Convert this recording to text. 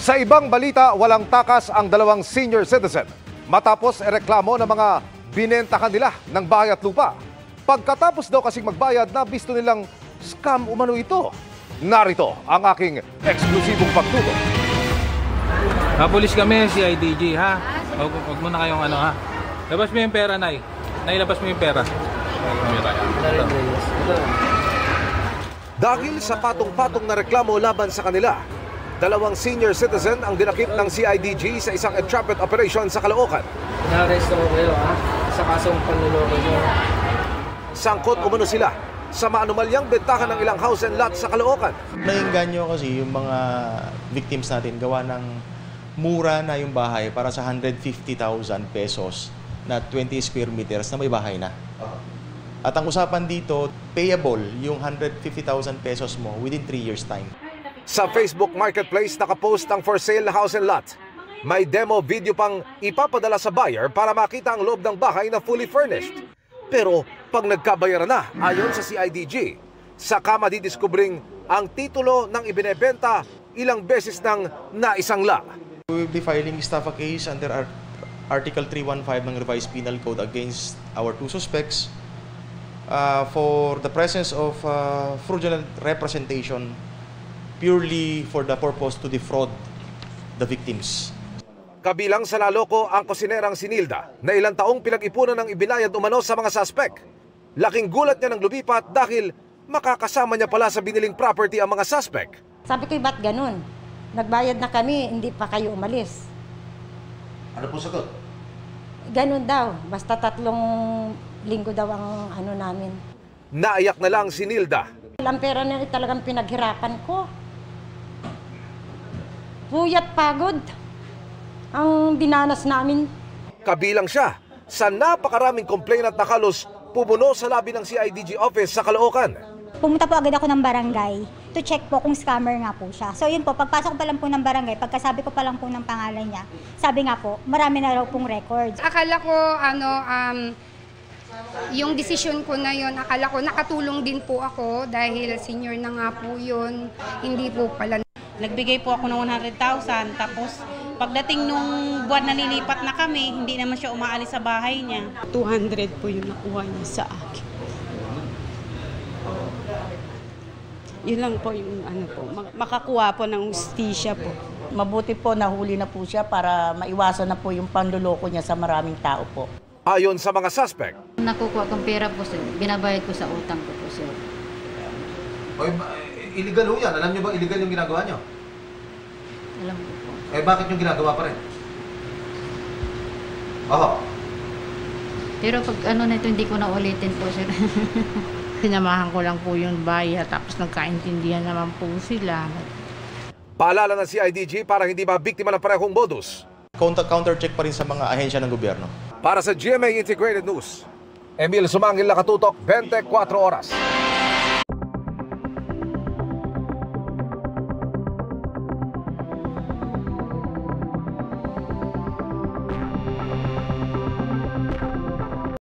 Sa ibang balita, walang takas ang dalawang senior citizen matapos ereklamo ng mga binenta kanila ng bahay at lupa. Pagkatapos daw kasing magbayad na bisto nilang scam umano ito. Narito ang aking eksklusibong pagtutok. Pulis kami, CIDG ha. Huwag mo na kayong ano ha. Labas mo yung pera, Nay. Nay, labas mo yung pera. Dahil sa patong-patong na reklamo laban sa kanila, dalawang senior citizen ang dinakip ng CIDG sa isang entrapment operation sa Caloocan. Inaresto ko kayo ha, sa kasong panluloko nyo. Sangkot umano sila sa maanumalyang bentahan ng ilang house and lot sa Caloocan. Nainganyo kasi yung mga victims natin gawa ng mura na yung bahay para sa 150,000 pesos na 20 square meters na may bahay na. At ang usapan dito, payable yung 150,000 pesos mo within 3 years time. Sa Facebook Marketplace, nakapost ang for sale na house and lot. May demo video pang ipapadala sa buyer para makita ang loob ng bahay na fully furnished. Pero pag nagkabayaran na, ayon sa CIDG, saka madidiskubring ang titulo ng ibinebenta ilang beses ng naisangla. We will be filing staff a case under Article 315 ng Revised Penal Code against our two suspects for the presence of fraudulent representation purely for the purpose to defraud the victims. Kabilang sa naloko ang kusinerang si Nilda na ilang taong pinag-ipunan ng ibinayad umano sa mga suspect. Laking gulat niya ng lumipat dahil makakasama niya pala sa biniling property ang mga suspect. Sabi ko, ba't ganun? Nagbayad na kami, hindi pa kayo umalis. Ano po sagot? Ganun daw, basta 3 linggo daw ang ano namin. Naiyak na lang si Nilda. Ang pera na talagang pinaghirapan ko. Puyat pagod ang dinanas namin. Kabilang siya sa napakaraming complainant na halos pumuno sa labi ng CIDG office sa Caloocan. Pumunta po agad ako ng barangay to check po kung scammer nga po siya. So yun po, pagpasok pa lang po ng barangay, pagkasabi ko pa lang po ng pangalan niya, sabi nga po, marami na raw pong records. Akala ko yung decision ko na yun, akala ko nakatulong din po ako dahil senior na nga po yun, hindi po pala. Nagbigay po ako ng 100,000 tapos pagdating nung buwan na nilipat na kami, hindi naman siya umaalis sa bahay niya. 200 po yung nakuha niya sa akin. Yun lang po yung makakuha po ng hustisya po. Mabuti po nahuli na po siya para maiwasan na po yung panluloko niya sa maraming tao po. Ayon sa mga suspect, nakukuha kong pera po sir, binabayad ko sa utang ko po sir. Illegal ho yan. Alam niyo ba illegal yung ginagawa niyo? Alam ko po. Bakit yung ginagawa pa rin? Pero pag ano na ito, hindi ko na ulitin po sir. Sinamahan ko lang po yung bayad tapos nagkaintindihan naman po sila. Paalala ng CIDG para hindi mabiktima ng parehong modus. Counter-check pa rin sa mga ahensya ng gobyerno. Para sa GMA Integrated News, Emil Sumangil, nakatutok 24 oras.